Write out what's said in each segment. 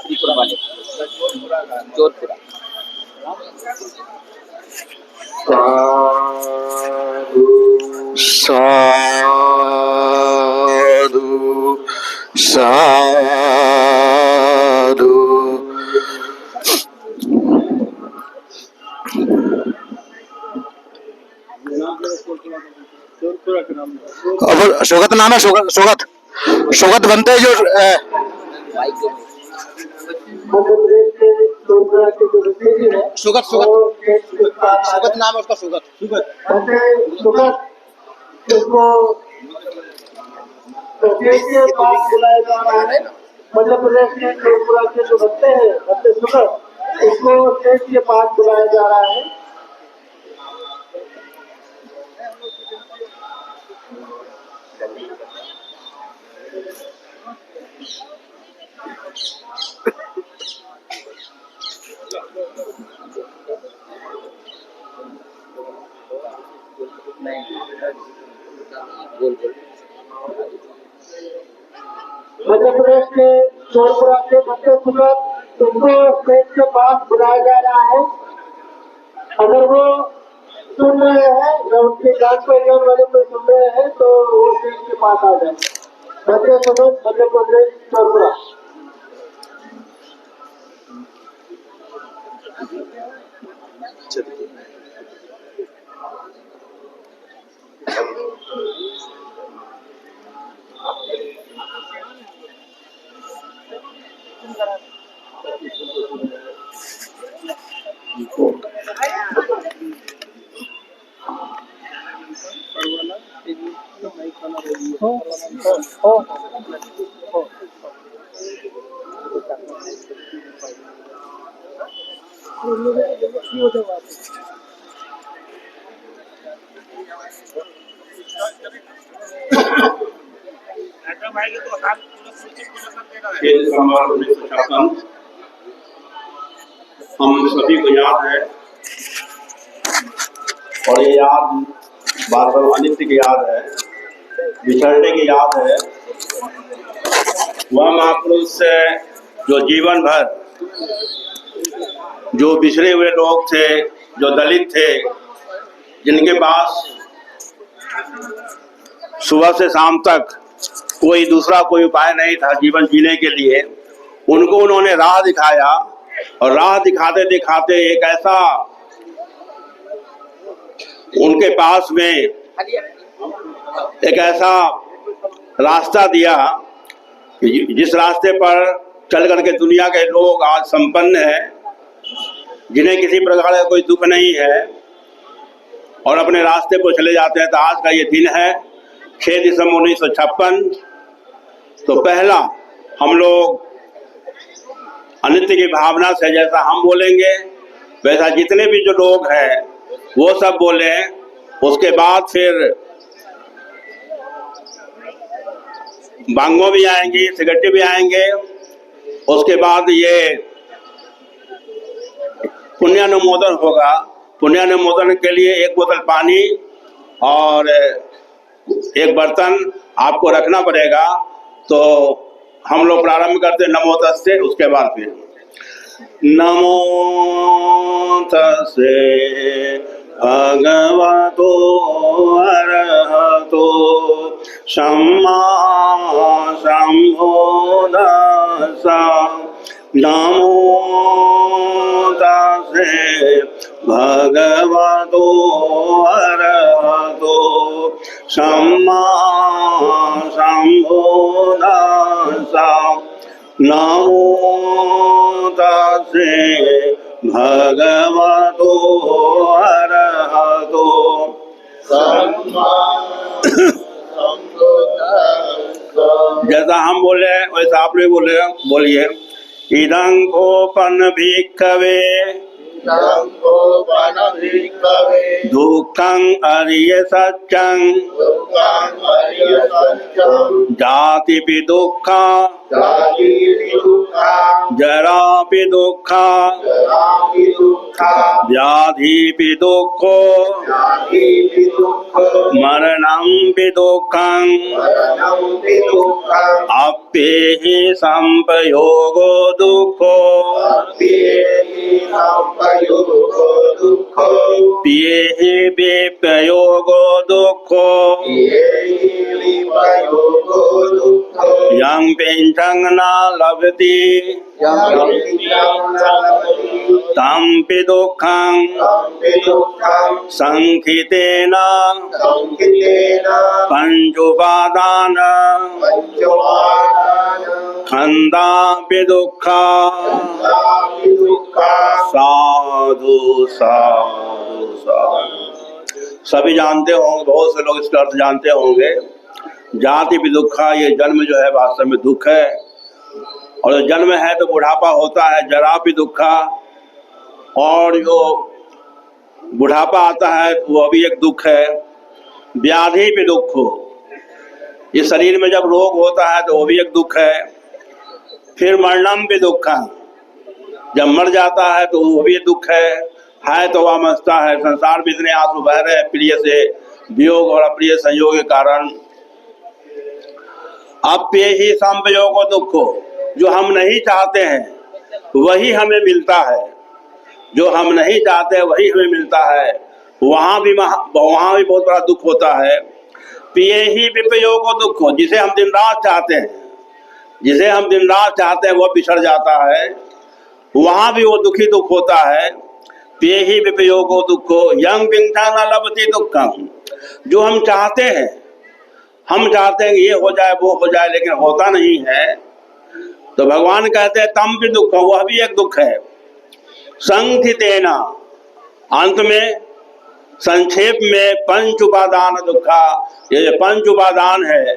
त्रिपुरा वाले जोधपुरा। साधु साधु। अब शोगत नाम है, शोगत शोगत शोगत बनते हैं जो सुगत सुगत सुगत नाम है उसका, सुगत सुगत सुगत इसको देश के पास बुलाया जा रहा है। मध्य प्रदेश के त्रिपुरा के जो बच्चे हैं, बच्चे सुगत, इसको देश के पास बुलाया जा रहा है। मध्य प्रदेश के जोधपुरा के बच्चे सुगत, उनको स्टेज के पास बुलाया जा रहा है। अगर वो सुन रहे हैं या उनके जांच परिवार वाले कोई सुन रहे हैं तो वो स्टेज के पास आ जाए। बच्चे सुगत, मध्य प्रदेश जोधपुरा। हम सभी को याद है, और ये याद बार बार अनित्य की याद है, बिछड़ने की याद है। वह महापुरुष जो जीवन भर जो बिछड़े हुए लोग थे, जो दलित थे, जिनके पास सुबह से शाम तक कोई दूसरा कोई उपाय नहीं था जीवन जीने के लिए, उनको उन्होंने राह दिखाया। और राह दिखाते दिखाते एक ऐसा उनके पास में एक ऐसा रास्ता दिया जिस रास्ते पर चल करके दुनिया के लोग आज संपन्न हैं, जिन्हें किसी प्रकार का कोई दुख नहीं है और अपने रास्ते पर चले जाते हैं। तो आज का ये दिन है 6 दिसंबर 1956। तो पहला हम लोग अनित्य की भावना से जैसा हम बोलेंगे वैसा जितने भी जो लोग हैं वो सब बोले। उसके बाद फिर बांगो भी आएंगी, सिगरेटी भी आएंगे। उसके बाद ये पुण्यानुमोदन होगा। पुण्यानुमोदन के लिए 1 बोतल पानी और एक बर्तन आपको रखना पड़ेगा। तो हम लोग प्रारंभ करते नमो तस्से, उसके बाद फिर नमो तस्से भगवतो अरहतो सम्मा सम्बुद्धास्सा। नमो तस्से भगवतो अरहतो सम्मा सम्बुद्धास्सा। नमो तस्से भगवतो अरहतो सम्मा सम्बुद्धास्सा। जैसा हम बोले वैसा आप भी बोलिए। इदं कोपन भिक्खवे, इदं कोपन भिक्खवे दुःखं अरिय सत्यं जातिपि दुःखा जरापि दुःखा व्याधिपि दुःखो मरणंपि दुःखं अप्येहि संपयोगो दुःखो प्येहि विप्रयोगो दुःखो यं पिञ्चं न लभते तंपि दुःखं संखितेन पंचुपादान खंदापि दुःखा साधु साधु साधु। सभी जानते होंगे, बहुत से लोग इसका अर्थ जानते होंगे। जाति भी दुखा, ये जन्म जो है वास्तव में दुख है, और जन्म है तो बुढ़ापा होता है। जरा भी दुखा, और जो बुढ़ापा आता है वो भी एक दुख है। व्याधि भी दुख हो, ये शरीर में जब रोग होता है तो वो भी एक दुख है। फिर मरणम भी दुख है, जब मर जाता है तो वो भी दुख है तो वामस्ता है। संसार में इतने आंसू बह रहे हैं प्रिय से वियोग और अप्रिय संयोग के कारण। अप्य ही संयोग दुख हो, जो हम नहीं चाहते हैं वही हमें मिलता है, जो हम नहीं चाहते वही हमें मिलता है। वहां भी बहुत बड़ा दुख होता है। पिए ही विपयोग दुख हो, जिसे हम दिन रात चाहते हैं, जिसे हम दिन रात चाहते हैं वह बिछड़ जाता है, वहां भी वो दुखी दुख होता है। पिए ही विपयोग दुखो यंग पिंचा न लभते दुखम, जो हम चाहते हैं, हम चाहते हैं ये हो जाए वो हो जाए, लेकिन होता नहीं है, तो भगवान कहते हैं तम भी दुख, वह भी एक दुख है। संखितेना, अंत में संक्षेप में पंच उपादान दुखा, ये पंच उपादान है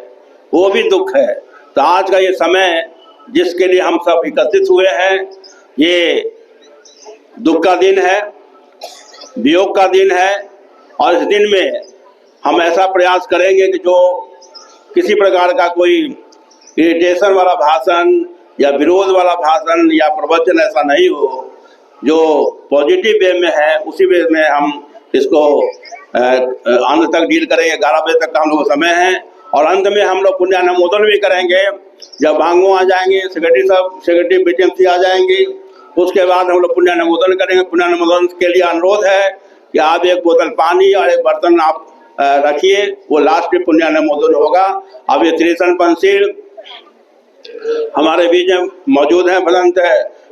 वो भी दुख है। तो आज का ये समय जिसके लिए हम सब एकत्रित हुए हैं, ये दुख का दिन है, वियोग का दिन है, और इस दिन में हम ऐसा प्रयास करेंगे कि जो किसी प्रकार का कोई इरिटेशन वाला भाषण या विरोध वाला भाषण या प्रवचन ऐसा नहीं हो, जो पॉजिटिव वे में है उसी वे में हम इसको अंत तक डील करेंगे। 11 बजे तक का हम लोग समय है, और अंत में हम लोग पुण्यानुमोदन भी करेंगे। जब भांगो आ जाएंगे, सेक्रेटरी बीटीएमसी आ जाएंगी, उसके बाद हम लोग पुण्यानुमोदन करेंगे। पुण्यानुमोदन के लिए अनुरोध है कि आप एक बोतल पानी और एक बर्तन आप रखिए, वो लास्ट में पुण्यानुमोदन होगा। अब ये त्रिशन पंसील हमारे बीच में मौजूद हैं, भदंत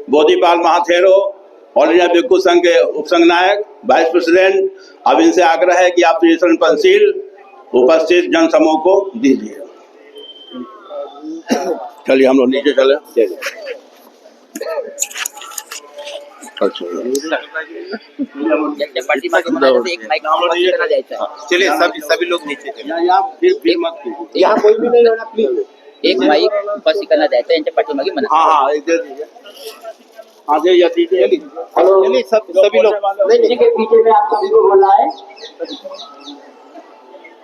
बोधिपाल महाथेरो, ऑल इंडिया भिक्षु संघ के उपसंघ नायक, वाइस प्रेसिडेंट। अब इनसे आग्रह है कि आप त्रिशन पंसील उपस्थित जन समूह को दीजिए। चलिए हम लोग नीचे चले। चलिए सभी लोग नीचे चलिए। यहाँ कोई भी नहीं होना प्लीज। एक माइक बस करना जायचं यांच्या पाठीमागे म्हणा। हाँ एक दे दीजिए। हाँ दीजिए। हेलो, चलिए सभी लोग नहीं के पीछे में आप सभी को बोला है।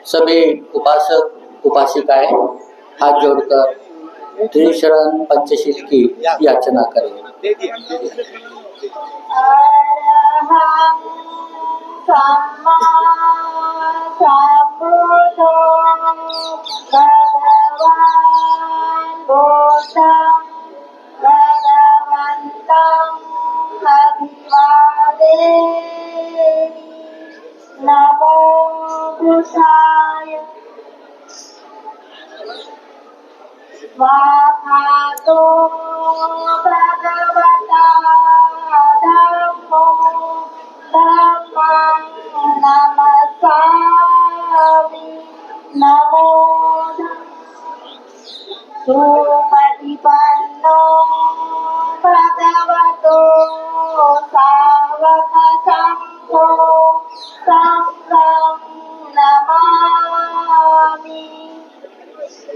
सभी उपासक उपासिकाएं हाथ जोड़कर त्रिशरण पंचशील की याचना करें। अरहं सम्मा सम्बुद्धो भगवान् बुद्धं भगवन्तं अभिवादेमि। नमो बुद्धाय। स्वाहातो भगवता धम्मो धम्मं नमस्सामि। नमो सुपटिपन्नो भगवतो सावकसंघो संघं नमामि।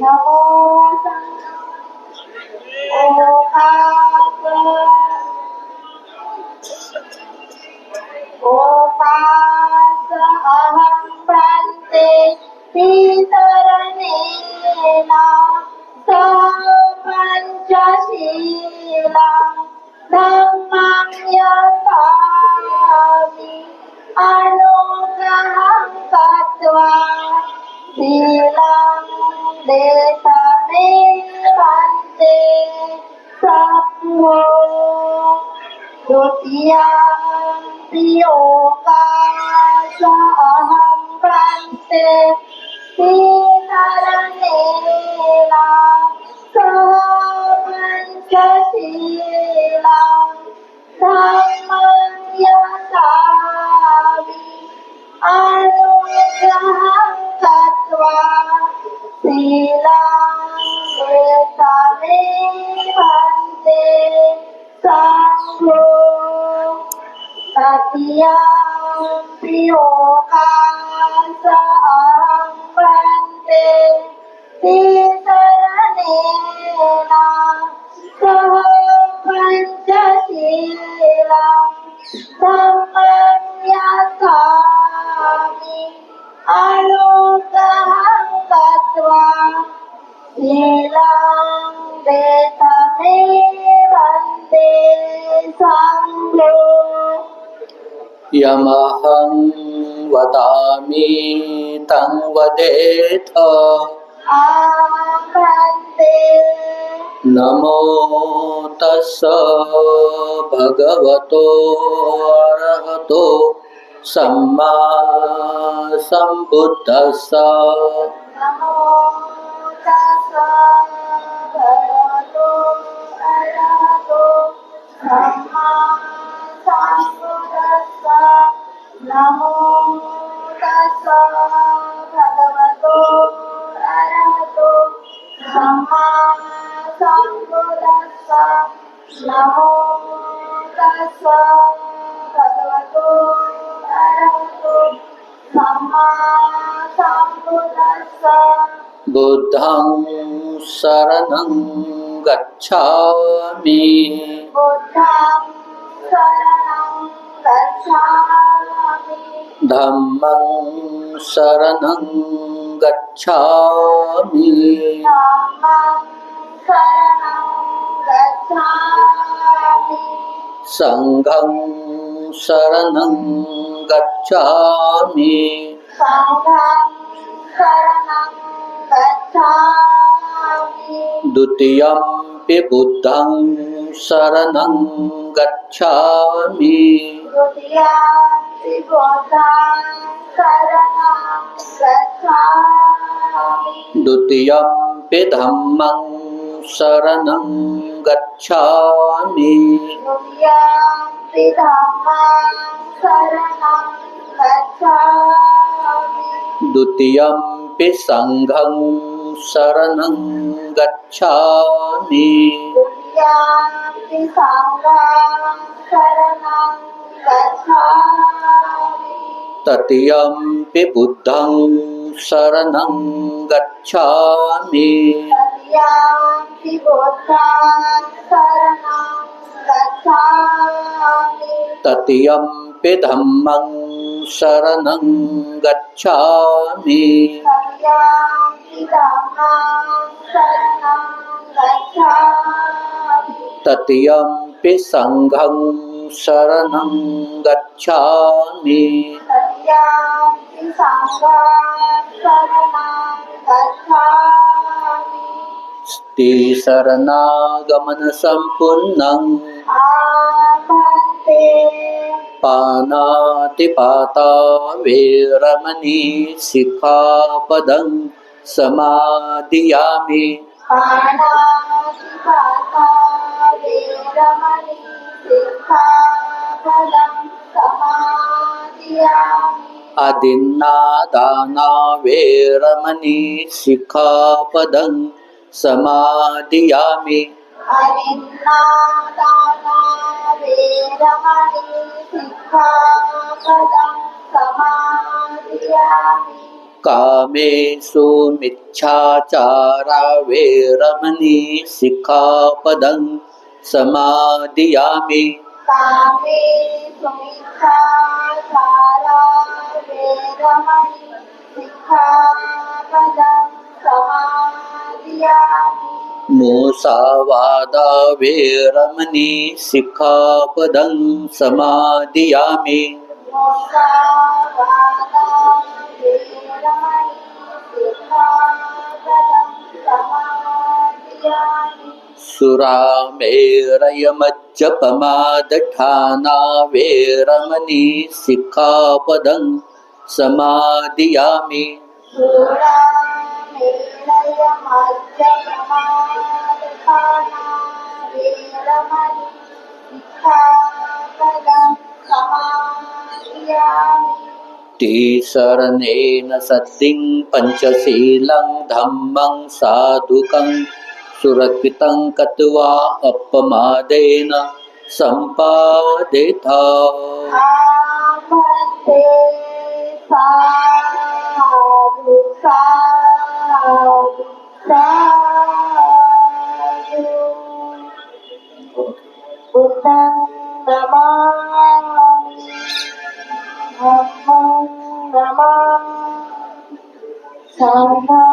नमो ओकास अलोकहं कृत्वा शीलं देशमेवन्ते सप्पो द्वितीयं योगासहं भन्ते श्रीशरणेन सह पञ्चशीलं धम्मं यथामि अनुग्रहं कृत्वा शीलं देशमेवन्ते सङ्घो तृतीयं योगासहं भन्ते श्रीशरणेन सह पञ्चशीलं धम्मं यथामि अनुग्रहं कृत्वा शीलं देशमेवन्ते सङ्घो यमहं वदामि तं वदेथ आमन्ते नमो तस्स भगवतो अरहतो सम्मा सम्बुद्धस्स नमो तस्स भगवतो अरहतो सम्मा सम्बुद्धस्स नमो तस्स भगवतो अरहतो सम्मा सम्बुद्धस्स नमो तस्स भगवतो अरहतो सम्मा सम्बुद्धस्स बुद्धं शरणं गच्छामि बुद्धं शरणं गच्छामि धम्मं शरणं गच्छामि धम्मं शरणं गच्छामि संघं शरणं गच्छामि संघं शरणं गच्छामि द्वितीयंपि बुद्धं शरणं गच्छामि द्वितीयंपि बुद्धं शरणं गच्छामि द्वितीयंपि धम्मं शरणं गच्छामि द्वितीयंपि धम्मं शरणं गच्छामि द्वितीयंपि संघं शरणं गच्छामि द्वितीयंपि संघं शरणं गच्छामि तृतीयंपि बुद्धं शरणं गच्छामि तृतीयंपि बुद्धं शरणं गच्छामि तृतीयंपि धम्मं शरणं गच्छामि तृतीयंपि धम्मं शरणं गच्छामि तृतीयंपि संघं शरणं गच्छामि तृतीयंपि संघं शरणं गच्छामि शरणागमन संपूर्णं आमन्ते पानातिपाता वेरमणि सिक्खापदं समादियामि पाणातिपाता वेरमणि सिक्खापदं समादियामि आदिन्नादाना वेरमणि सिक्खापदं समादियामि अनिन्नादाना वेरमणि सिक्खापदं समादियामि कामेषु मिच्छाचारा वेरमणि सिक्खापदं समादियामि कामेषु मिच्छाचारा वेरमणि सिक्खापदं समादियामि मुसावादा वेरमणि सिक्खापदं समादियामि मुसावादा सुरामेरयमज्जपमादठाना वेरमणि सिक्खापदं समादियामि सुरामेरयमज्जपमादठाना वेरमणि सिक्खापदं समादियामि तिसरणेन सतिं पंचशीलं धम्मं साधुकं सुरक्षितं कृत्वा अपमादेन सम्पादिता आमते साधु साधु साधु बुद्धं नमामि धम्मं नमामि संघं